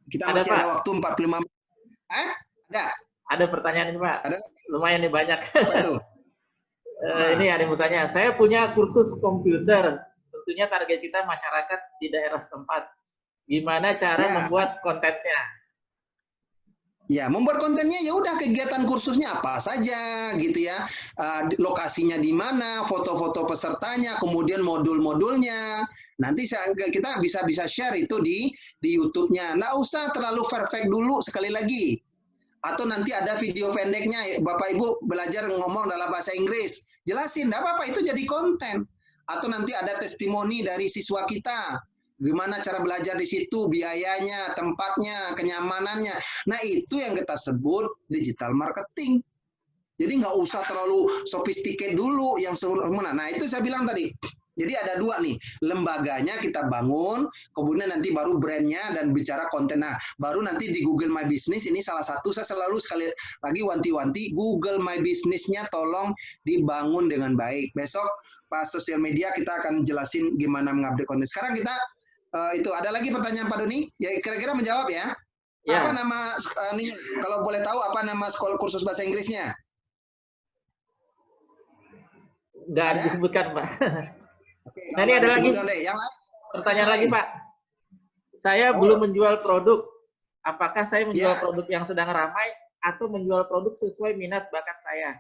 Kita Ada, masih Pak. ada waktu 45 menit. Ada? Ada pertanyaan ini, Pak. Ada? Lumayan nih banyak. Apa itu? Ini ada yang bertanya, saya punya kursus komputer. Tentunya target kita masyarakat di daerah setempat. Gimana cara Ya. membuat kontennya? Ya, membuat kontennya ya udah kegiatan kursusnya apa saja gitu ya. Lokasinya di mana, foto-foto pesertanya, kemudian modul-modulnya. Nanti kita bisa share itu di YouTube-nya. Nggak usah terlalu perfect dulu sekali lagi. Atau nanti ada video pendeknya, Bapak Ibu belajar ngomong dalam bahasa Inggris. Jelasin, nggak apa-apa, itu jadi konten. Atau nanti ada testimoni dari siswa kita. Gimana cara belajar di situ, biayanya, tempatnya, kenyamanannya. Nah, itu yang kita sebut digital marketing. Jadi nggak usah terlalu sophisticated dulu yang sempurna. Nah, itu saya bilang tadi. Jadi ada dua nih, lembaganya kita bangun, kemudian nanti baru brandnya dan bicara konten. Nah, baru nanti di Google My Business, ini salah satu, saya selalu sekali lagi wanti-wanti, Google My Business-nya tolong dibangun dengan baik. Besok pas sosial media kita akan jelasin gimana mengupdate konten. Sekarang kita itu ada lagi pertanyaan Pak Doni, ya kira-kira menjawab ya. Ya. Apa nama ini? Kalau boleh tahu apa nama sekolah kursus bahasa Inggrisnya? Nggak disebutkan, Pak. Oke, Nah, ini ada lagi yang lain, pertanyaan lagi, Pak. Saya belum menjual produk. Apakah saya menjual produk yang sedang ramai atau menjual produk sesuai minat bakat saya?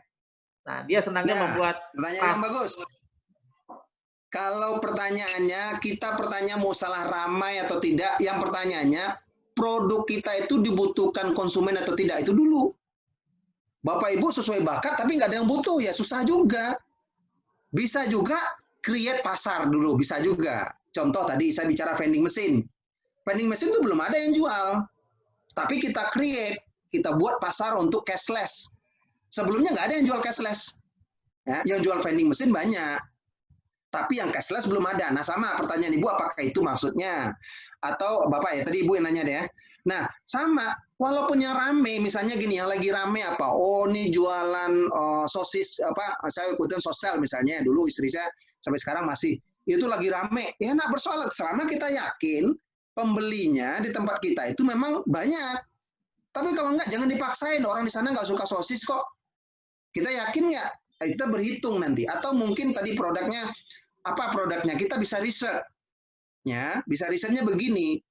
Nah, dia senangnya membuat. Pertanyaan yang bagus. Kalau pertanyaannya, kita pertanyaan mau salah ramai atau tidak, yang pertanyaannya, produk kita itu dibutuhkan konsumen atau tidak, itu dulu. Bapak Ibu sesuai bakat, tapi nggak ada yang butuh, ya susah juga. Bisa juga create pasar dulu, bisa juga. Contoh tadi saya bicara vending mesin. Vending mesin itu belum ada yang jual. Tapi kita create, kita buat pasar untuk cashless. Sebelumnya nggak ada yang jual cashless. Ya, yang jual vending mesin banyak. Tapi yang cashless belum ada. Nah, sama pertanyaan Ibu, apakah itu maksudnya? Atau Bapak ya, tadi Ibu yang nanya deh ya. Nah, sama. Walaupun yang rame, misalnya gini, yang lagi rame apa? Oh, ini jualan sosis, apa? Saya ikutin sosial misalnya. Dulu istri saya sampai sekarang masih. Itu lagi rame. Ya, nak bersoal. Selama kita yakin pembelinya di tempat kita itu memang banyak. Tapi kalau enggak, jangan dipaksain. Orang di sana nggak suka sosis kok. Kita yakin nggak? Kita berhitung nanti. Atau mungkin tadi produknya, apa produknya? Kita bisa riset. Ya, bisa risetnya begini.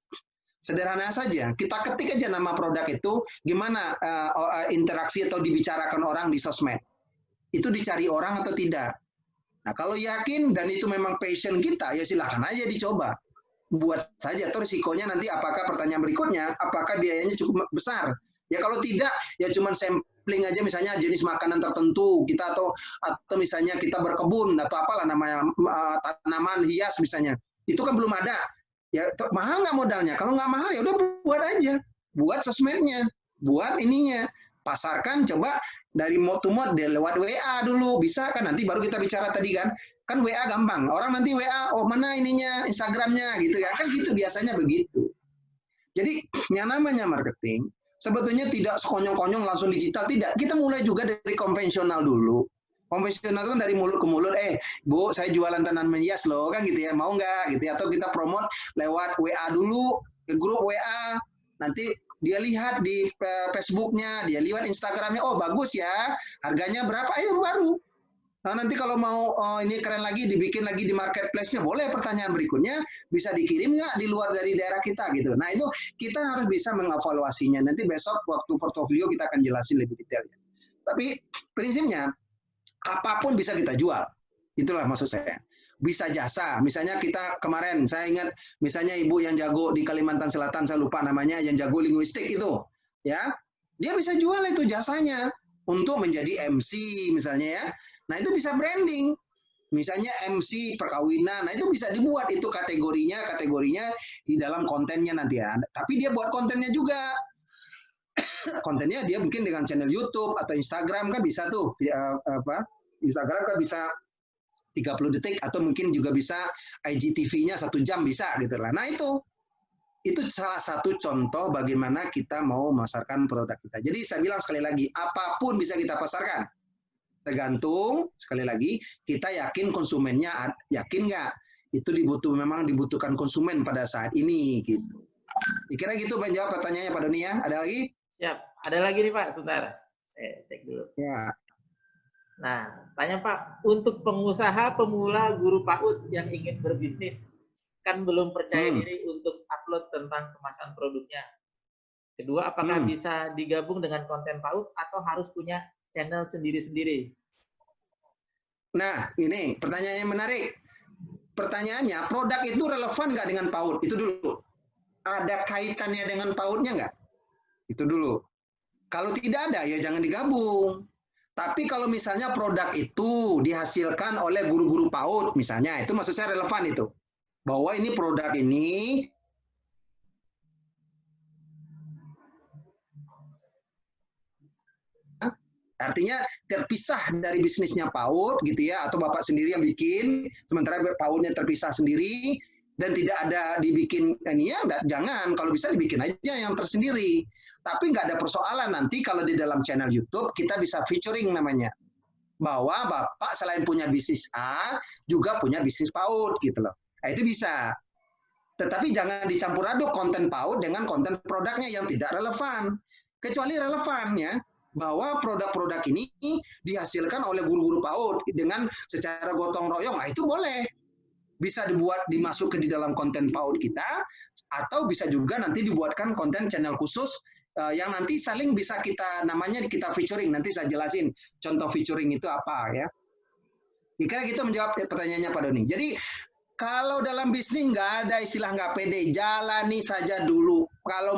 Sederhana saja. Kita ketik aja nama produk itu, gimana interaksi atau dibicarakan orang di sosmed. Itu dicari orang atau tidak. Nah, kalau yakin dan itu memang passion kita, ya silakan aja dicoba. Buat saja, atau risikonya nanti apakah pertanyaan berikutnya, apakah biayanya cukup besar. Ya kalau tidak, ya cuma sampling aja misalnya jenis makanan tertentu kita atau misalnya kita berkebun atau apalah namanya tanaman hias misalnya. Itu kan belum ada. Ya mahal nggak modalnya? Kalau nggak mahal ya udah buat aja. Buat sosmednya, buat ininya. Pasarkan coba dari mod to mod lewat WA dulu bisa kan, nanti baru kita bicara tadi kan WA gampang, orang nanti WA oh mana ininya Instagramnya gitu ya kan gitu biasanya begitu. Jadi yang namanya marketing sebetulnya tidak sekonyong-konyong langsung digital, tidak, kita mulai juga dari konvensional dulu. Konvensional itu kan dari mulut ke mulut, Bu saya jualan tanaman hias loh kan gitu ya, mau nggak gitu ya, atau kita promote lewat WA dulu ke grup WA, nanti dia lihat di Facebooknya, dia lihat Instagramnya, oh bagus ya, harganya berapa, ayo baru. Nah, nanti kalau mau ini keren lagi, dibikin lagi di marketplace-nya, boleh pertanyaan berikutnya, bisa dikirim nggak di luar dari daerah kita gitu. Nah, itu kita harus bisa mengevaluasinya. Nanti besok waktu portofolio kita akan jelasin lebih detail. Tapi prinsipnya, apapun bisa kita jual. Itulah maksud saya. Bisa jasa. Misalnya kita kemarin, saya ingat misalnya ibu yang jago di Kalimantan Selatan, saya lupa namanya, yang jago linguistik itu. Ya, dia bisa jual itu jasanya untuk menjadi MC misalnya ya. Nah, itu bisa branding. Misalnya MC perkawinan, nah itu bisa dibuat itu kategorinya di dalam kontennya nanti ya. Tapi dia buat kontennya juga. Kontennya dia mungkin dengan channel YouTube atau Instagram kan bisa tuh. Instagram kan bisa 30 detik atau mungkin juga bisa IGTV-nya 1 jam bisa gitu lah. Nah, itu salah satu contoh bagaimana kita mau memasarkan produk kita. Jadi saya bilang sekali lagi, apapun bisa kita pasarkan. Tergantung, sekali lagi, kita yakin konsumennya, yakin nggak? Itu memang dibutuhkan konsumen pada saat ini. Gitu. Kira gitu menjawab pertanyaannya Pak Doni ya. Ada lagi? Siap. Ada lagi nih Pak, sebentar. Saya cek dulu. Ya. Nah, tanya Pak, untuk pengusaha pemula guru PAUD yang ingin berbisnis, kan belum percaya diri untuk upload tentang kemasan produknya. Kedua, apakah bisa digabung dengan konten PAUD atau harus punya channel sendiri-sendiri? Nah, ini pertanyaannya menarik. Pertanyaannya, produk itu relevan nggak dengan PAUD? Itu dulu. Ada kaitannya dengan PAUD-nya nggak? Itu dulu. Kalau tidak ada, ya jangan digabung. Tapi kalau misalnya produk itu dihasilkan oleh guru-guru PAUD, misalnya, itu maksud saya relevan itu. Bahwa ini produk ini artinya terpisah dari bisnisnya PAUD gitu ya, atau Bapak sendiri yang bikin, sementara PAUD-nya terpisah sendiri dan tidak ada dibikin ini ya, jangan, kalau bisa dibikin aja yang tersendiri. Tapi nggak ada persoalan nanti kalau di dalam channel YouTube kita bisa featuring namanya. Bahwa Bapak selain punya bisnis A, juga punya bisnis PAUD gitu loh. Nah, itu bisa. Tetapi jangan dicampur aduk konten PAUD dengan konten produknya yang tidak relevan. Kecuali relevan ya, bahwa produk-produk ini dihasilkan oleh guru-guru PAUD dengan secara gotong royong, nah itu boleh. Bisa dimasuk ke di dalam konten PAUD kita, atau bisa juga nanti dibuatkan konten channel khusus yang nanti saling bisa kita, namanya kita featuring, nanti saya jelasin contoh featuring itu apa ya. Kira kita menjawab pertanyaannya Pak Doni. Jadi kalau dalam bisnis nggak ada istilah nggak pede, jalani saja dulu. Kalau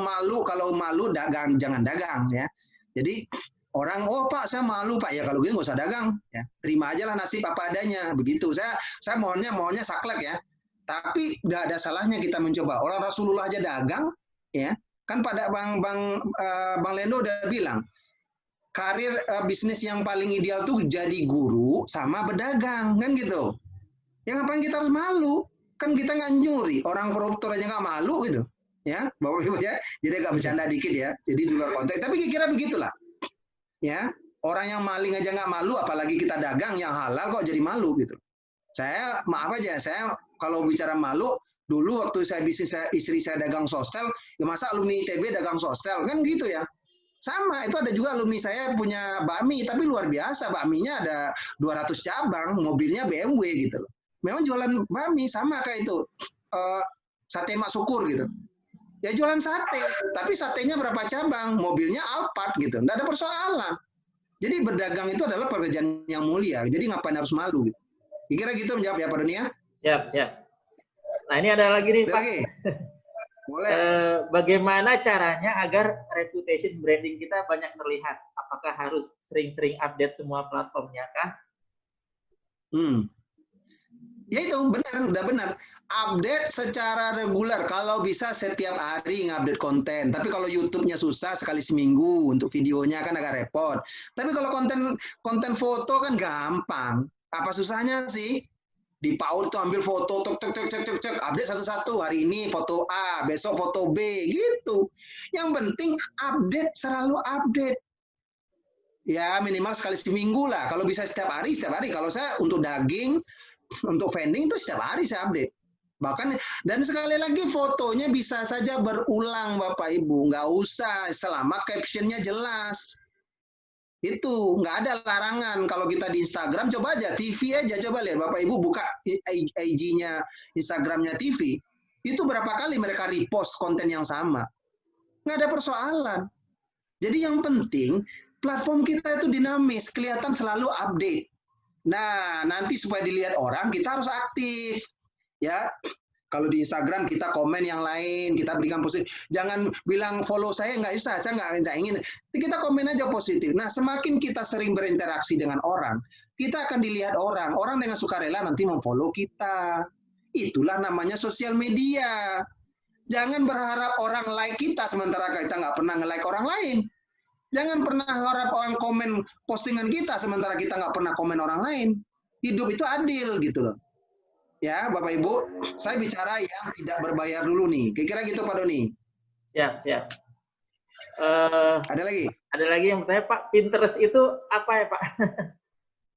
malu dagang, jangan dagang ya. Jadi orang, oh Pak saya malu Pak, ya kalau gitu nggak usah dagang, ya terima aja lah nasib apa adanya, begitu. Saya maunya saklek ya. Tapi nggak ada salahnya kita mencoba. Orang Rasulullah aja dagang, ya kan pada Bang Lendo udah bilang karir bisnis yang paling ideal tuh jadi guru sama berdagang kan gitu. Ya ngapain kita harus malu? Kan kita nggak nyuri, orang koruptor aja nggak malu gitu. Ya, Bapak Ibu ya. Jadi agak bercanda dikit ya. Jadi di luar konteks. Tapi kira begitulah. Ya, orang yang maling aja nggak malu, apalagi kita dagang yang halal kok jadi malu gitu. Saya maaf aja, saya kalau bicara malu, dulu waktu saya bisnis istri saya dagang sostel, ya masa alumni ITB dagang sostel kan gitu ya. Sama, itu ada juga alumni saya punya bakmi, tapi luar biasa, bakminya ada 200 cabang, mobilnya BMW gitu loh. Memang jualan bakmi sama kayak itu, sate Mak Syukur gitu. Ya jualan sate, tapi satenya berapa cabang, mobilnya Alphard gitu, nggak ada persoalan. Jadi berdagang itu adalah pekerjaan yang mulia, jadi ngapain harus malu gitu. Kira gitu menjawab ya Pak Doni ya? Siap, siap. Nah ini ada lagi nih Pak. Lagi. Boleh. Bagaimana caranya agar reputation branding kita banyak terlihat? Apakah harus sering-sering update semua platformnya kah? Ya itu benar, udah benar. Update secara reguler, kalau bisa setiap hari ngupdate konten. Tapi kalau YouTube-nya susah, sekali seminggu untuk videonya kan agak repot. Tapi kalau konten foto kan gampang. Apa susahnya sih? Di PAUD tuh ambil foto, cek, update satu-satu. Hari ini foto A, besok foto B, gitu. Yang penting update, selalu update. Ya minimal sekali seminggu lah. Kalau bisa setiap hari, setiap hari. Kalau saya untuk daging, untuk vending itu setiap hari saya update. Bahkan, dan sekali lagi fotonya bisa saja berulang Bapak Ibu. Nggak usah, selama captionnya jelas. Itu nggak ada larangan. Kalau kita di Instagram coba aja TV aja, coba lihat Bapak Ibu buka IG-nya Instagramnya TV, itu berapa kali mereka repost konten yang sama, nggak ada persoalan. Jadi yang penting platform kita itu dinamis, kelihatan selalu update. Nah nanti supaya dilihat orang kita harus aktif ya. Kalau di Instagram kita komen yang lain, kita berikan positif. Jangan bilang follow saya nggak bisa, saya nggak ingin. Kita komen aja positif. Nah, semakin kita sering berinteraksi dengan orang, kita akan dilihat orang. Orang dengan sukarela nanti memfollow kita. Itulah namanya sosial media. Jangan berharap orang like kita sementara kita nggak pernah nge-like orang lain. Jangan pernah harap orang komen postingan kita sementara kita nggak pernah komen orang lain. Hidup itu adil gitu loh. Ya, Bapak Ibu, saya bicara yang tidak berbayar dulu nih. Kira-kira gitu Pak Doni. Siap, siap. Ada lagi? Ada lagi yang bertanya, Pak, Pinterest itu apa ya, Pak?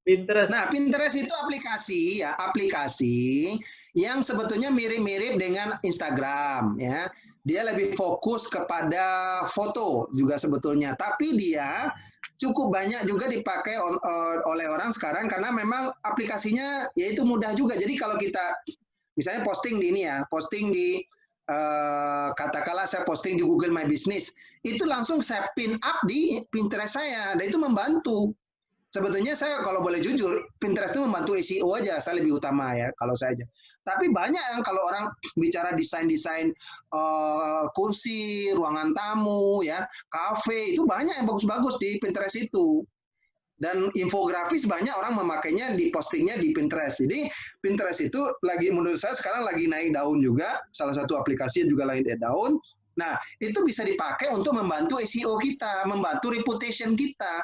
Pinterest. Nah, Pinterest itu aplikasi ya, aplikasi yang sebetulnya mirip-mirip dengan Instagram, ya. Dia lebih fokus kepada foto juga sebetulnya, tapi dia cukup banyak juga dipakai oleh orang sekarang karena memang aplikasinya yaitu mudah juga. Jadi kalau kita misalnya posting di ini ya, posting di katakanlah saya posting di Google My Business, itu langsung saya pin up di Pinterest saya, dan itu membantu. Sebetulnya saya kalau boleh jujur, Pinterest itu membantu SEO aja, saya lebih utama ya kalau saya aja. Tapi banyak yang kalau orang bicara desain-desain kursi, ruangan tamu, ya, kafe, itu banyak yang bagus-bagus di Pinterest itu. Dan infografis banyak orang memakainya di postingnya di Pinterest. Jadi Pinterest itu lagi menurut saya sekarang lagi naik daun juga. Salah satu aplikasi juga lagi naik daun. Nah, itu bisa dipakai untuk membantu SEO kita, membantu reputation kita.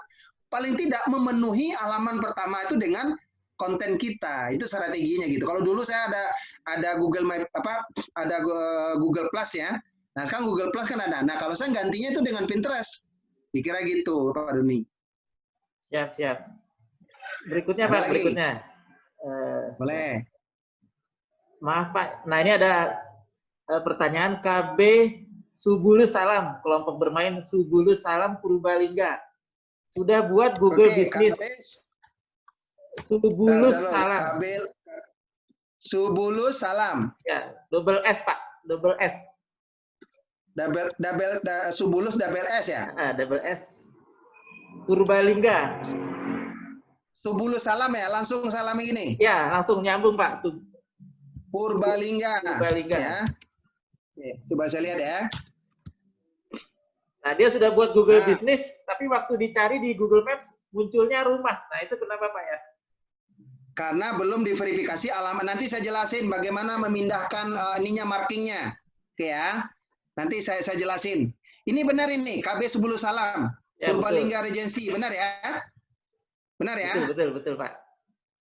Paling tidak memenuhi halaman pertama itu dengan konten kita. Itu strateginya gitu. Kalau dulu saya ada Google Map ada Google Plus ya. Nah, sekarang Google Plus kan ada. Nah, kalau saya gantinya itu dengan Pinterest. Dikira gitu, Pak Doni. Siap, siap. Berikutnya, Pak, berikutnya. Boleh. Maaf, Pak. Nah, ini ada pertanyaan KB Subulus Salam, kelompok bermain Subulus Salam Purbalingga. Sudah buat Google Business. Subulus Salam. KB Subulus Salam. Ya, double S, Pak. Double S. Subulus double S ya? Double S. Purbalingga. Subulus Salam ya, langsung salam ini. Ya, langsung nyambung Pak. Purbalingga. Purbalingga. Ya. Oke, coba saya lihat ya. Nah, dia sudah buat Google Business, tapi waktu dicari di Google Maps munculnya rumah. Nah, itu kenapa Pak ya? Karena belum diverifikasi alamat. Nanti saya jelasin bagaimana memindahkan markingnya. Oke ya. Nanti saya jelasin. Ini benar ini, KB Subulus Salam. Ya, Purbalingga Regency, benar ya? Benar ya? Betul, Pak.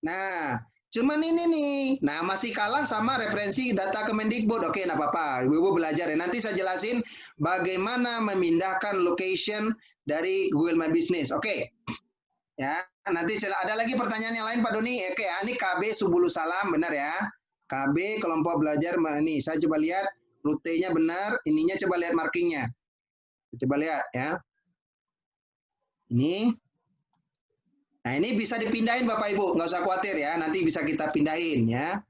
Nah, cuman ini nih, nah masih kalah sama referensi data Kemendikbud. Oke, nah apa-apa, Ibu belajar ya. Nanti saya jelasin bagaimana memindahkan location dari Google My Business. Oke, ya. Nanti ada lagi pertanyaan yang lain Pak Doni. Oke, ini KB Subulus Salam, benar ya? KB kelompok belajar ini. Saya coba lihat rutenya benar. Ininya coba lihat markingnya. Coba lihat ya. Ini. Nah, ini bisa dipindahin Bapak Ibu, nggak usah khawatir ya, nanti bisa kita pindahin ya.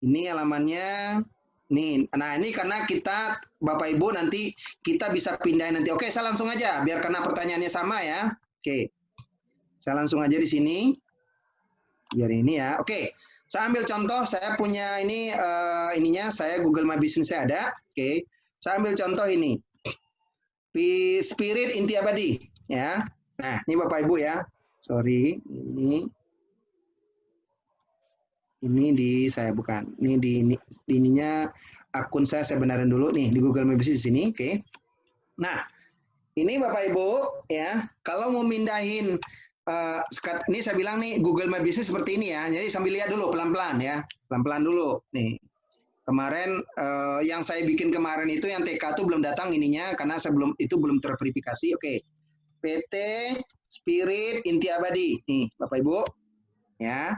Ini halamannya, nih. Nah, ini karena kita Bapak Ibu nanti kita bisa pindahin nanti. Oke, saya langsung aja, biar karena pertanyaannya sama ya. Oke, saya langsung aja di sini, biar ini ya. Oke, saya ambil contoh, saya punya ini ininya, saya Google My Business saya ada. Oke, saya ambil contoh ini, Spirit Inti Abadi ya. Nah, ini Bapak Ibu ya. Sorry, ini di saya bukan. Ini di ininya akun saya benarin dulu nih di Google My Business sini, oke. Nah, ini Bapak Ibu ya, kalau mau mindahin ini saya bilang nih Google My Business seperti ini ya. Jadi sambil lihat dulu pelan-pelan ya. Pelan-pelan dulu. Nih. Kemarin yang saya bikin kemarin itu yang TK itu belum datang ininya karena itu belum terverifikasi. Oke. PT Spirit Inti Abadi. Nih, Bapak Ibu. Ya.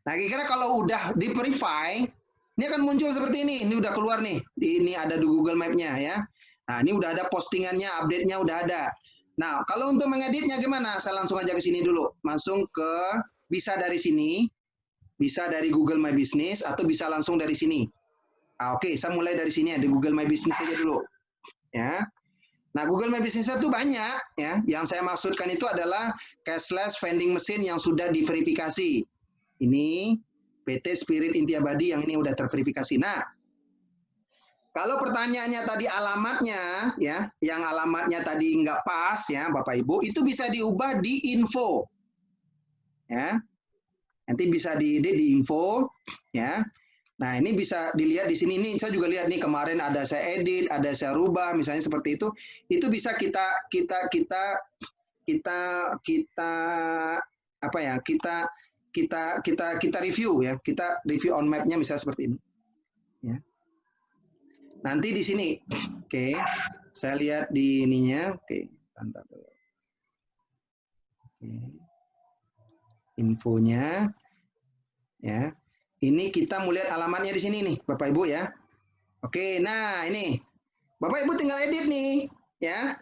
Nah, kira-kira kalau udah di-verify, ini akan muncul seperti ini. Ini udah keluar nih. Ini ada di Google Map-nya ya. Nah, ini udah ada postingannya, update-nya udah ada. Nah, kalau untuk mengeditnya gimana? Saya langsung aja ke sini dulu. Langsung bisa dari sini, bisa dari Google My Business, atau bisa langsung dari sini. Oke, saya mulai dari sini ya, di Google My Business aja dulu. Ya. Nah, Google My Business itu banyak ya. Yang saya maksudkan itu adalah cashless vending machine yang sudah diverifikasi. Ini PT Spirit Inti Abadi yang ini udah terverifikasi. Nah, kalau pertanyaannya tadi alamatnya ya, yang alamatnya tadi nggak pas ya, Bapak Ibu, itu bisa diubah di info. Ya. Nanti bisa di info ya. Nah, ini bisa dilihat di sini. Ini saya juga lihat nih kemarin ada saya edit, ada saya rubah, misalnya seperti itu. Itu bisa kita apa ya? Kita review ya. Kita review on map-nya misalnya seperti ini. Ya. Nanti di sini. Oke. Saya lihat di ininya. Oke, bentar dulu. Oke. Infonya ya. Ini kita mau lihat alamatnya di sini nih, Bapak Ibu ya. Oke, nah ini. Bapak Ibu tinggal edit nih, ya.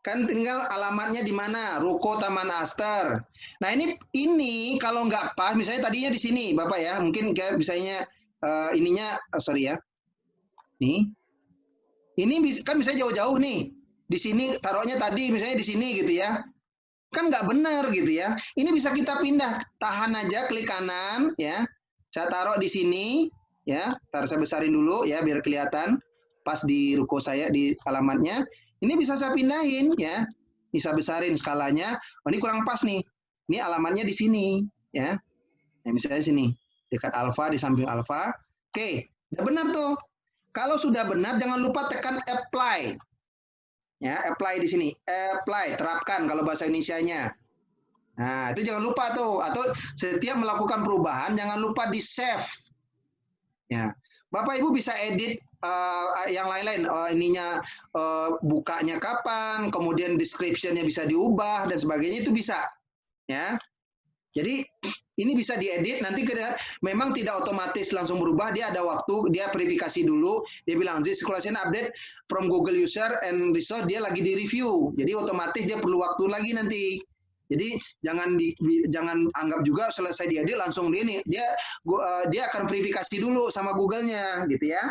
Kan tinggal alamatnya di mana? Ruko Taman Aster. Nah, ini kalau nggak pas, misalnya tadinya di sini, Bapak ya. Mungkin kayak misalnya ininya sorry ya. Nih. Ini kan bisa jauh-jauh nih. Di sini taruhnya tadi misalnya di sini gitu ya. Kan nggak benar gitu ya. Ini bisa kita pindah. Tahan aja, klik kanan ya. Saya taruh di sini ya. Ntar saya besarin dulu ya biar kelihatan pas di ruko saya di alamatnya. Ini bisa saya pindahin ya. Bisa besarin skalanya. Oh, ini kurang pas nih. Ini alamatnya di sini ya. Nah, misalnya sini dekat alfa di samping alfa. Oke, udah benar tuh. Kalau sudah benar jangan lupa tekan apply. Ya, apply di sini. Apply, terapkan kalau bahasa Indonesianya. Nah, itu jangan lupa tuh. Atau setiap melakukan perubahan, jangan lupa di save. Ya, Bapak Ibu bisa edit yang lain-lain. Ininya bukanya kapan, kemudian description-nya bisa diubah dan sebagainya itu bisa. Ya, jadi ini bisa diedit, nanti memang tidak otomatis langsung berubah, dia ada waktu, dia verifikasi dulu, dia bilang this collection update from Google user and resource, dia lagi di review, jadi otomatis dia perlu waktu lagi nanti. Jadi jangan anggap juga selesai diedit langsung dia akan verifikasi dulu sama Google-nya gitu ya.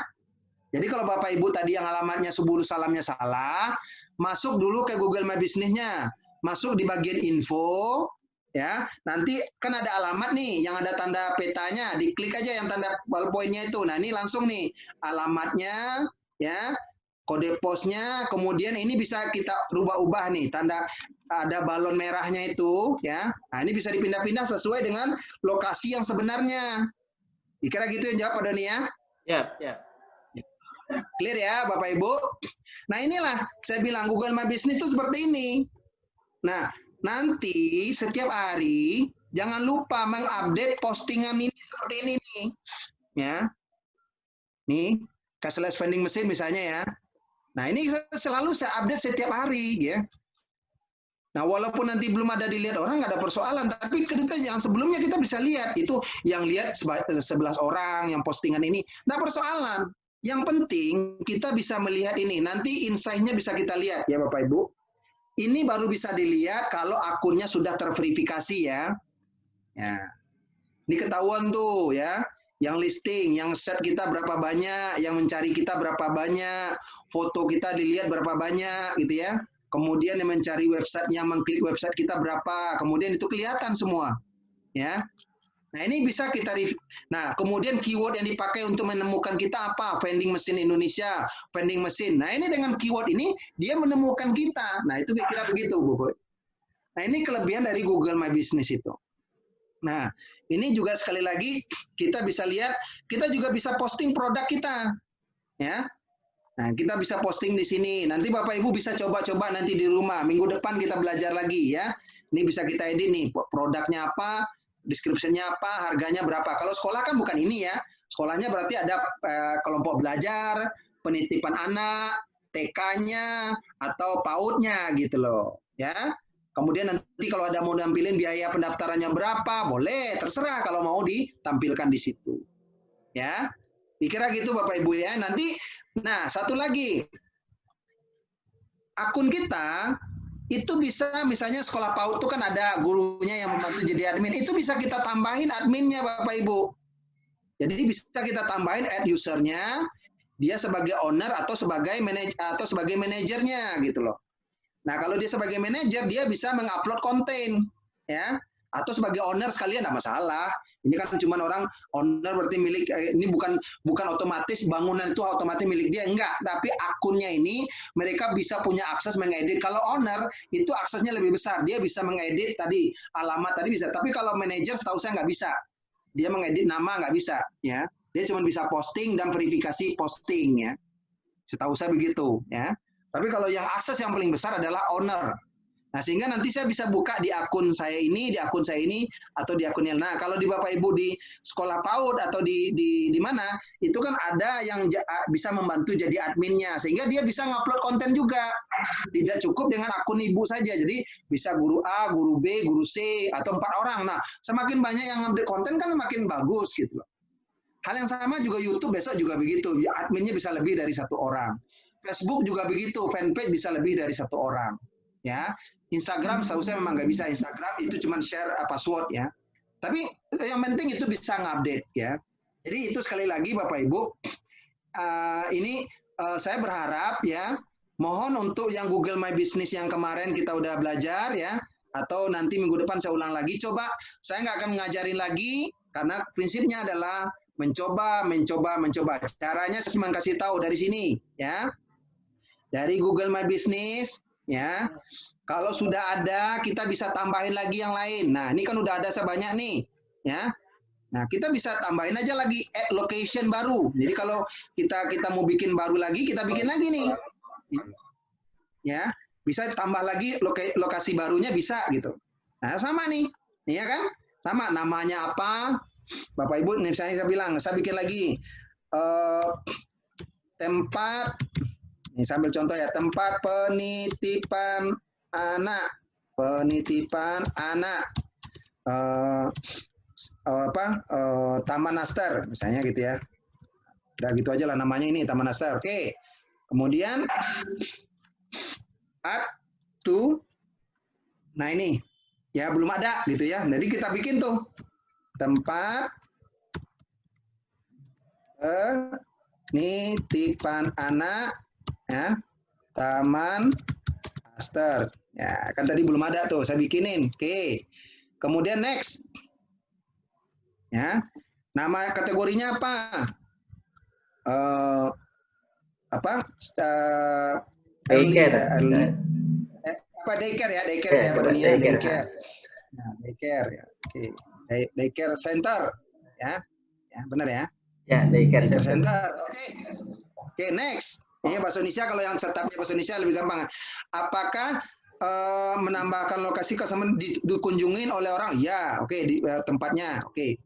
Jadi kalau Bapak Ibu tadi yang alamatnya Subulu Salamnya salah, masuk dulu ke Google My Business-nya, masuk di bagian info, ya nanti kan ada alamat nih yang ada tanda petanya, diklik aja yang tanda ballpoint-nya itu. Nah ini langsung nih alamatnya, ya kode posnya, kemudian ini bisa kita rubah-ubah nih tanda ada balon merahnya itu, ya. Nah ini bisa dipindah-pindah sesuai dengan lokasi yang sebenarnya. Kira gitu yang jawab Pak Doni ya? Siap, siap. Clear ya Bapak Ibu? Nah inilah saya bilang Google My Business itu seperti ini. Nah nanti setiap hari jangan lupa mengupdate postingan ini seperti ini nih. Ya. Nih, cashless vending machine misalnya ya. Nah, ini selalu saya update setiap hari ya. Nah, walaupun nanti belum ada dilihat orang nggak ada persoalan, tapi kita yang sebelumnya kita bisa lihat itu yang lihat 11 orang yang postingan ini, nggak persoalan. Yang penting kita bisa melihat ini. Nanti insight-nya bisa kita lihat ya Bapak Ibu. Ini baru bisa dilihat kalau akunnya sudah terverifikasi ya. Ya. Ini ketahuan tuh ya. Yang listing, yang set kita berapa banyak, yang mencari kita berapa banyak, foto kita dilihat berapa banyak gitu ya. Kemudian yang mencari website, yang mengklik website kita berapa, kemudian itu kelihatan semua. Ya. Nah, ini bisa kita review. Nah, kemudian keyword yang dipakai untuk menemukan kita apa? Vending machine Indonesia, vending machine. Nah, ini dengan keyword ini dia menemukan kita. Nah, itu kira-kira begitu, Bu. Nah, ini kelebihan dari Google My Business itu. Nah, ini juga sekali lagi kita bisa lihat, kita juga bisa posting produk kita. Ya. Nah, kita bisa posting di sini. Nanti Bapak Ibu bisa coba-coba nanti di rumah. Minggu depan kita belajar lagi ya. Ini bisa kita edit nih, produknya apa, deskripsinya apa, harganya berapa. Kalau sekolah kan bukan ini ya. Sekolahnya berarti ada kelompok belajar, penitipan anak, TK-nya atau PAUD-nya gitu loh, ya. Kemudian nanti kalau ada mau nampilin biaya pendaftarannya berapa, boleh, terserah kalau mau ditampilkan di situ. Ya. Dikira gitu Bapak Ibu ya. Nanti nah, satu lagi. Akun kita itu bisa misalnya sekolah PAUD itu kan ada gurunya yang membantu jadi admin, itu bisa kita tambahin adminnya Bapak Ibu. Jadi bisa kita tambahin add usernya, dia sebagai owner atau sebagai manajernya gitu loh. Nah kalau dia sebagai manajer dia bisa mengupload konten ya, atau sebagai owner sekalian tidak masalah. Ini kan cuma orang owner berarti milik, ini bukan otomatis bangunan itu otomatis milik dia, enggak. Tapi akunnya ini mereka bisa punya akses mengedit. Kalau owner itu aksesnya lebih besar, dia bisa mengedit tadi alamat tadi bisa. Tapi kalau manajer setahu saya nggak bisa. Dia mengedit nama nggak bisa, ya. Dia cuma bisa posting dan verifikasi posting, ya. Setahu saya begitu, ya. Tapi kalau yang akses yang paling besar adalah owner. Nah, sehingga nanti saya bisa buka di akun saya ini, atau di akun yang. Nah, kalau di Bapak Ibu di sekolah PAUD atau di mana, itu kan ada yang bisa membantu jadi adminnya, sehingga dia bisa ngupload konten juga. Tidak cukup dengan akun Ibu saja, jadi bisa guru A, guru B, guru C, atau 4 orang. Nah, semakin banyak yang update konten kan makin bagus gitu loh. Hal yang sama juga YouTube besok juga begitu. Adminnya bisa lebih dari 1 orang. Facebook juga begitu, fanpage bisa lebih dari 1 orang. Ya, Instagram seharusnya memang nggak bisa. Instagram itu cuma share password ya. Tapi yang penting itu bisa ngupdate ya. Jadi itu sekali lagi Bapak Ibu, ini saya berharap ya, mohon untuk yang Google My Business yang kemarin kita udah belajar ya, atau nanti minggu depan saya ulang lagi. Coba saya nggak akan ngajarin lagi karena prinsipnya adalah mencoba. Caranya saya cuma kasih tahu dari sini ya. Dari Google My Business ya. Kalau sudah ada kita bisa tambahin lagi yang lain. Nah, ini kan udah ada sebanyak nih ya. Nah, kita bisa tambahin aja lagi add location baru. Jadi kalau kita mau bikin baru lagi, kita bikin lagi nih. Ya, bisa tambah lagi lokasi barunya bisa gitu. Nah, sama nih. Iya kan? Sama namanya apa? Bapak Ibu, misalnya saya bilang, saya bikin lagi tempat, ini sambil contoh ya, tempat penitipan anak, Taman Aster, misalnya gitu ya. Udah gitu aja lah namanya ini, Taman Aster. Oke. Kemudian add to, nah ini, ya belum ada gitu ya. Jadi kita bikin tuh tempat penitipan anak ya, Taman Aster. Ya, kan tadi belum ada tuh, saya bikinin. Oke. Kemudian next. Ya. Nama kategorinya apa? Daycare. Daycare ya, Pak Doni ya, daycare. Nah, daycare ya. Oke. Daycare center ya. Ya, benar ya? Ya, daycare center. Oke, next. Ini bahasa Indonesia, kalau yang setupnya bahasa Indonesia lebih gampang. Apakah menambahkan lokasi customer dikunjungin oleh orang? Ya, oke, di tempatnya. Oke.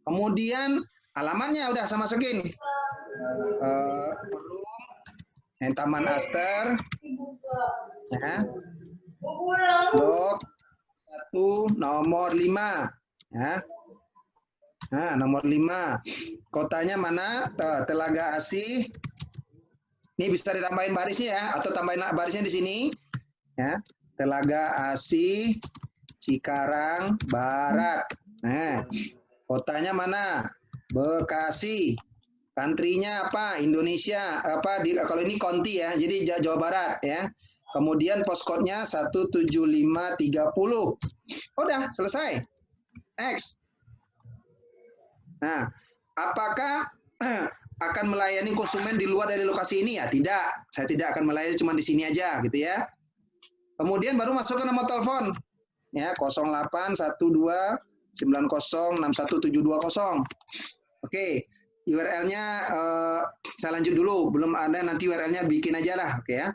Kemudian alamatnya udah saya masukin. Taman Aster. Ya. Blok 1 nomor 5. Ya. Nah, nomor 5. Kotanya mana? Telaga Asih. Ini bisa ditambahin barisnya ya, atau tambahin barisnya di sini. Ya. Telaga Asih, Cikarang Barat. Nah, kotanya mana? Bekasi. Country-nya apa? Indonesia. Kalau ini county ya, jadi Jawa Barat ya. Kemudian postcode-nya 17530. Udah, selesai. Next. Nah, apakah akan melayani konsumen di luar dari lokasi ini? Ya, tidak. Saya tidak akan melayani, cuma di sini aja gitu ya. Kemudian baru masuk ke nomor telepon. Ya, 081290617720. Oke. URL-nya saya lanjut dulu, belum ada, nanti URL-nya bikin aja lah, oke ya.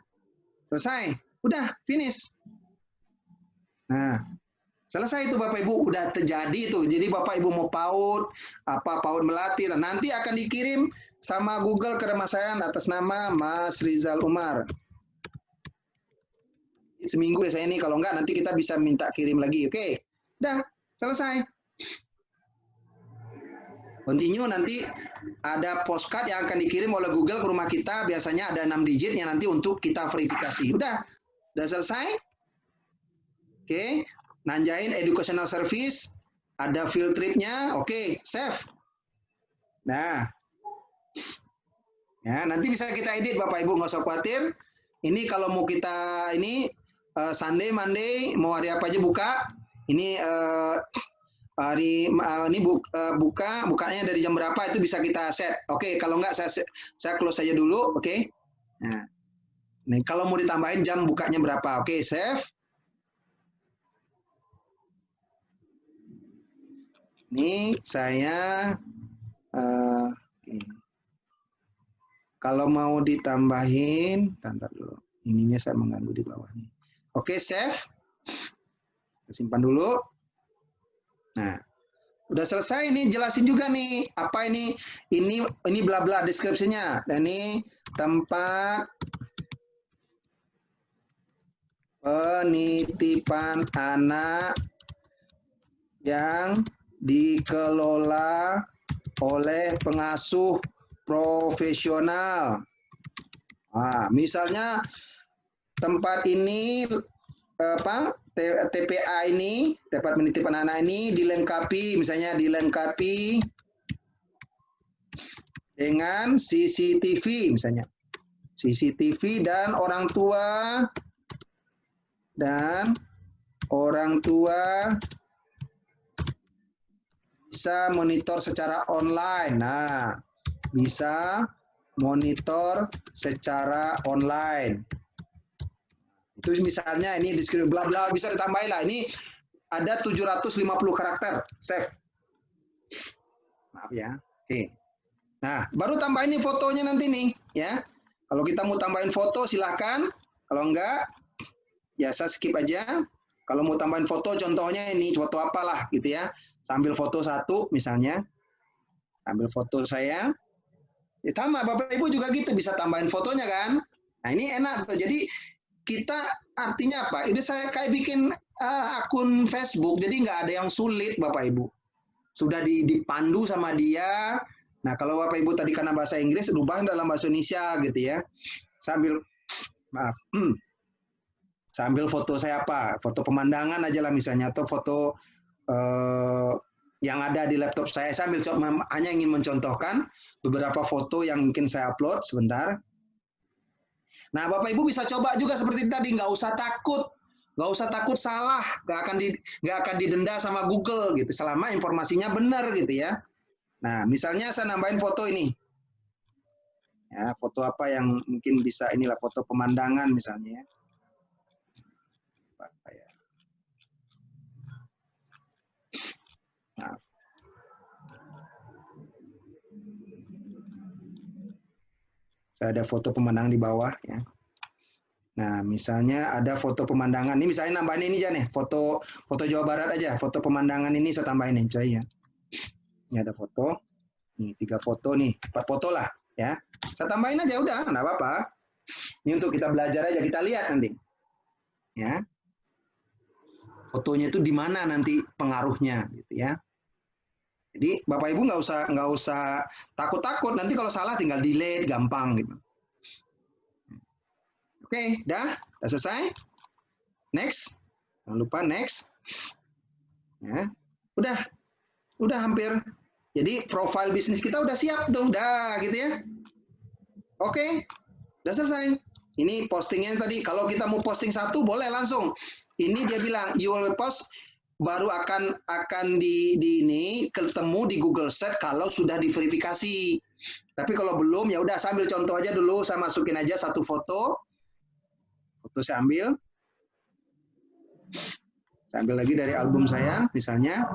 Selesai, udah finish. Nah, selesai itu Bapak Ibu, udah terjadi itu. Jadi Bapak Ibu mau PAUD, PAUD Melati, nanti akan dikirim sama Google ke rumah saya atas nama Mas Rizal Umar. Seminggu ya saya ini, kalau enggak nanti kita bisa minta kirim lagi, oke. Udah, selesai. Continue, nanti ada postcard yang akan dikirim oleh Google ke rumah kita, biasanya ada 6 digit yang nanti untuk kita verifikasi. Udah selesai. Oke, nanjain educational service, ada field trip-nya, oke, save. Nah, ya nanti bisa kita edit Bapak Ibu, nggak usah khawatir. Ini kalau mau kita ini Sunday, Monday, mau hari apa aja buka. Ini hari ini bukanya dari jam berapa itu bisa kita set. Oke, kalau enggak saya close saja dulu, oke. Nah, nih kalau mau ditambahin jam bukanya berapa? Oke, save. Ini saya kalau mau ditambahin, tanda dulu. Ininya saya mengganggu di bawah nih. Oke, save. Simpan dulu. Nah, udah selesai nih, jelasin juga nih apa ini bla bla deskripsinya. Dan ini tempat penitipan anak yang dikelola oleh pengasuh profesional. Nah, misalnya tempat ini apa TPA ini, tempat penitipan anak ini dilengkapi, misalnya dilengkapi dengan CCTV misalnya. CCTV dan orang tua bisa monitor secara online. Nah, bisa monitor secara online. Itu misalnya ini deskripsi bla bla bisa ditambahin lah. Ini ada 750 karakter. Save. Maaf ya. Oke. Nah, baru tambahin nih fotonya nanti nih, ya. Kalau kita mau tambahin foto silahkan. Kalau enggak, ya saya skip aja. Kalau mau tambahin foto, contohnya ini foto apalah gitu ya. Sambil foto satu misalnya. Ambil foto saya. Ya sama, Bapak Ibu juga gitu bisa tambahin fotonya kan. Nah, ini enak tuh. Jadi kita artinya apa? Ini saya kayak bikin akun Facebook, jadi nggak ada yang sulit Bapak Ibu. Sudah dipandu sama dia. Nah, kalau Bapak Ibu tadi karena bahasa Inggris, rubah dalam bahasa Indonesia gitu ya. Sambil foto saya apa? Foto pemandangan aja lah misalnya, atau foto yang ada di laptop saya. Sambil hanya ingin mencontohkan beberapa foto yang mungkin saya upload sebentar. Nah, Bapak Ibu bisa coba juga seperti tadi, nggak usah takut salah, nggak akan didenda sama Google gitu, selama informasinya benar gitu ya. Nah, misalnya saya nambahin foto ini, ya foto apa yang mungkin bisa inilah foto pemandangan misalnya. Nah. Saya ada foto pemandangan di bawah ya. Nah, misalnya ada foto pemandangan. Ini misalnya nambahin ini aja nih, foto Jawa Barat aja. Foto pemandangan ini saya tambahin nih, coy ya. Ini ada foto. Nih, 3 foto nih, 4 foto lah ya. Saya tambahin aja udah, enggak apa-apa. Ini untuk kita belajar aja, kita lihat nanti. Ya. Fotonya itu di mana nanti pengaruhnya gitu ya. Jadi Bapak Ibu nggak usah takut-takut, nanti kalau salah tinggal delete, gampang gitu. Oke, dah selesai. Next, jangan lupa next. Ya, udah hampir. Jadi profil bisnis kita udah siap tuh, udah gitu ya. Oke, udah selesai. Ini postingnya tadi. Kalau kita mau posting satu boleh langsung. Ini dia bilang you will post, baru akan ini ketemu di Google Search kalau sudah diverifikasi. Tapi kalau belum ya udah sambil contoh aja dulu, saya masukin aja satu foto. Foto saya ambil. Saya ambil lagi dari album saya misalnya.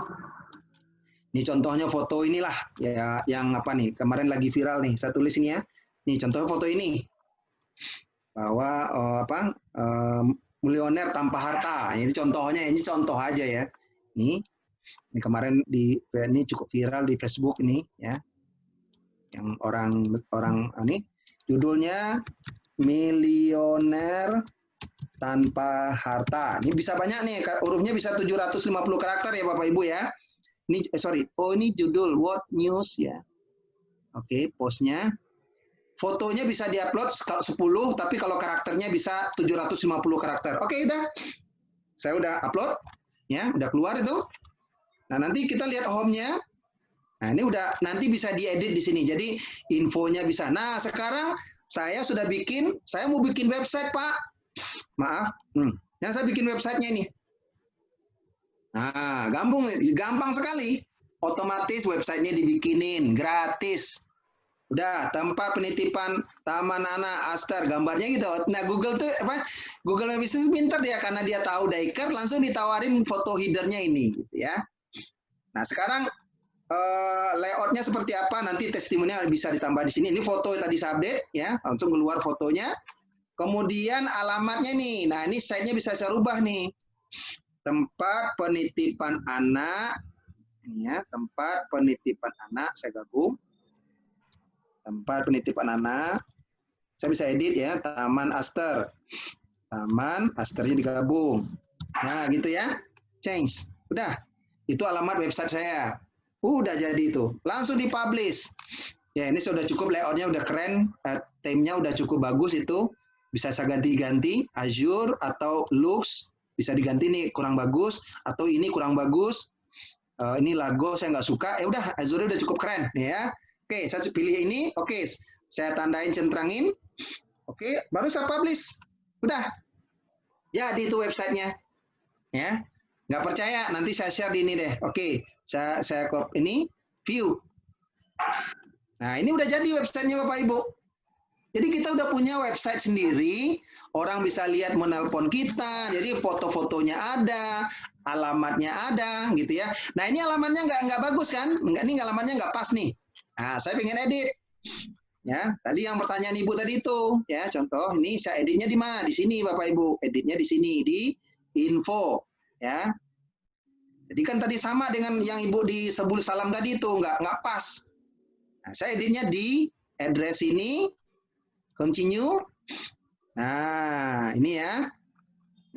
Ini contohnya foto inilah ya yang apa nih? Kemarin lagi viral nih. Saya tulis ini ya. Nih contohnya foto ini. Bahwa milioner tanpa harta. Ini contohnya, ini contoh aja ya. Ini kemarin ini cukup viral di Facebook ini ya. Yang orang ini judulnya milioner tanpa harta. Ini bisa banyak nih, hurufnya bisa 750 karakter ya Bapak Ibu ya. Ini ini judul World News ya. Oke, postnya. Fotonya bisa diupload 10, tapi kalau karakternya bisa 750 karakter. Oke, udah. Saya udah upload ya, udah keluar itu. Nah, nanti kita lihat home-nya. Nah, ini udah nanti bisa diedit di sini. Jadi infonya bisa. Nah, sekarang saya mau bikin website, Pak. Maaf. Yang saya bikin websitenya ini. Nah, gampang sekali. Otomatis websitenya dibikinin gratis. Udah, tempat penitipan Taman Anak Aster, gambarnya gitu. Nah, Google My Business pintar dia karena dia tahu daycare, langsung ditawarin foto headernya ini gitu ya. Nah, sekarang layoutnya seperti apa, nanti testimonial bisa ditambah di sini. Ini foto tadi saya update ya, langsung keluar fotonya. Kemudian alamatnya nih. Nah, ini site-nya bisa saya rubah nih. Tempat penitipan anak. Ini ya, tempat penitipan anak, saya gabung. Tempat penitipan anak. Saya bisa edit ya, Taman Aster. Taman Asternya digabung. Nah, gitu ya. Change. Udah. Itu alamat website saya. Udah jadi itu. Langsung dipublish. Ya, ini sudah cukup, layoutnya udah keren, theme-nya udah cukup bagus itu. Bisa saya ganti-ganti, Azure atau Lux, bisa diganti nih kurang bagus, atau ini kurang bagus. Ini logo saya nggak suka, ya udah Azure udah cukup keren ya. Oke, saya pilih ini, oke, saya tandain centrangin, oke, baru saya publish. Udah, jadi itu websitenya. Ya, nggak percaya, nanti saya share di ini deh. Oke, saya copy ini, view. Nah, ini udah jadi websitenya Bapak Ibu. Jadi kita udah punya website sendiri, orang bisa lihat menelpon kita, jadi foto-fotonya ada, alamatnya ada, gitu ya. Nah, ini alamatnya nggak bagus kan? Ini alamatnya nggak pas nih. Nah, saya pengen edit. Ya, tadi yang pertanyaan Ibu tadi itu, ya, contoh ini saya editnya di mana? Di sini Bapak Ibu, editnya di sini, di info, ya. Jadi kan tadi sama dengan yang Ibu di Sebul Salam tadi itu, nggak pas. Nah, saya editnya di address ini, continue. Nah, ini ya.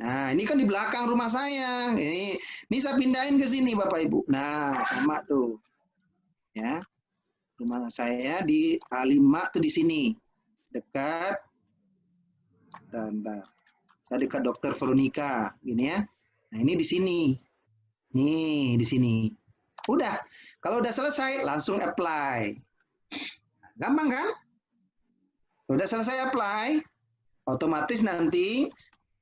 Nah, ini kan di belakang rumah saya. Ini saya pindahin ke sini Bapak Ibu. Nah, sama tuh. Ya. Rumah saya di A5 tuh di sini. Dekat. Bentar. Saya dekat Dokter Veronica, gini ya. Nah, ini di sini. Nih, di sini. Udah. Kalau udah selesai, langsung apply. Gampang kan? Udah selesai apply, otomatis nanti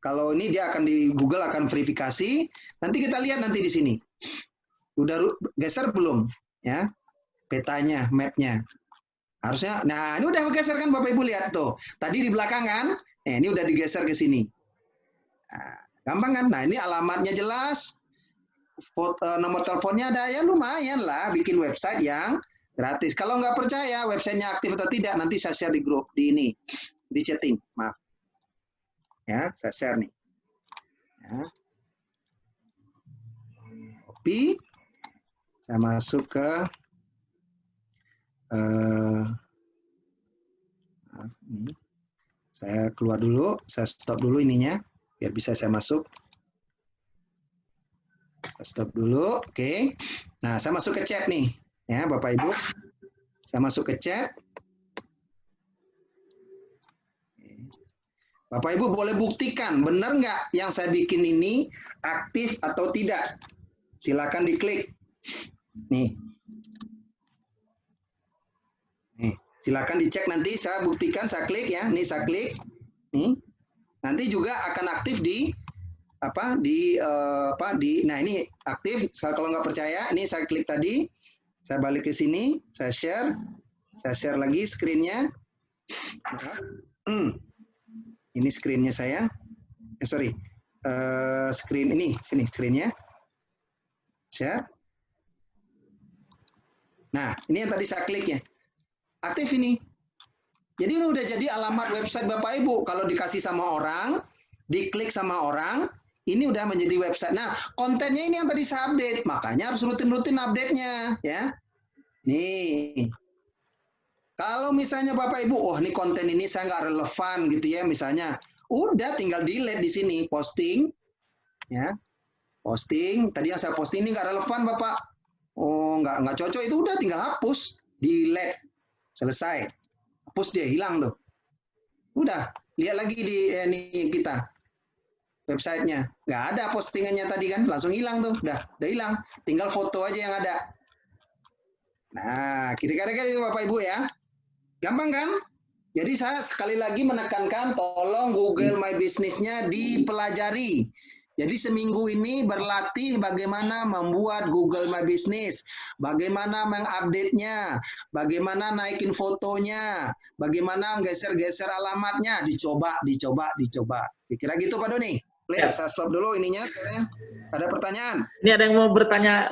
kalau ini dia akan di Google akan verifikasi. Nanti kita lihat nanti di sini. Udah geser belum? Ya, petanya, mapnya. Harusnya, nah ini udah bergeser kan Bapak Ibu lihat tuh. Tadi di belakang kan? Ini udah digeser ke sini. Nah, gampang kan? Nah ini alamatnya jelas. Nomor teleponnya ada, ya lumayan lah bikin website yang gratis. Kalau nggak percaya websitenya aktif atau tidak, nanti saya share di grup, di ini, di chatting, maaf. Ya, saya share nih. Ya. Copy, saya masuk ke ini. Saya keluar dulu, saya stop dulu ininya, biar bisa saya masuk. Stop dulu, oke. Nah, saya masuk ke chat nih, ya Bapak Ibu. Saya masuk ke chat. Bapak Ibu boleh buktikan, benar nggak yang saya bikin ini aktif atau tidak? Silakan diklik. Nih. Nih, silakan dicek nanti. Saya buktikan, saya klik ya. Nih saya klik. Nih. Nanti juga akan aktif di nah ini aktif. Kalau nggak percaya, ini saya klik tadi, saya balik ke sini, saya share lagi screen-nya. Ini screen-nya saya, screen ini, sini screen-nya, share. Nah ini yang tadi saya klik ya, aktif ini. Jadi ini udah jadi alamat website Bapak Ibu. Kalau dikasih sama orang, diklik sama orang, ini udah menjadi website. Nah, kontennya ini yang tadi saya update, makanya harus rutin-rutin update-nya, ya. Nih, kalau misalnya Bapak Ibu, oh ini konten ini saya nggak relevan gitu ya, misalnya, udah tinggal delete di sini, posting, ya, posting. Tadi yang saya posting ini nggak relevan Bapak, oh nggak cocok, itu udah tinggal hapus, delete, selesai, hapus dia, hilang tuh. Udah, lihat lagi di ini kita. Websitenya nggak ada postingannya tadi kan, langsung hilang tuh, udah hilang, tinggal foto aja yang ada. Nah, kira-kira itu Bapak Ibu ya, gampang kan? Jadi saya sekali lagi menekankan, tolong Google My Business-nya dipelajari. Jadi seminggu ini berlatih bagaimana membuat Google My Business, bagaimana mengupdate-nya, bagaimana naikin fotonya, bagaimana geser-geser alamatnya, dicoba. Kira gitu Pak Doni. Saya stop dulu ininya. Ada pertanyaan? Ini ada yang mau bertanya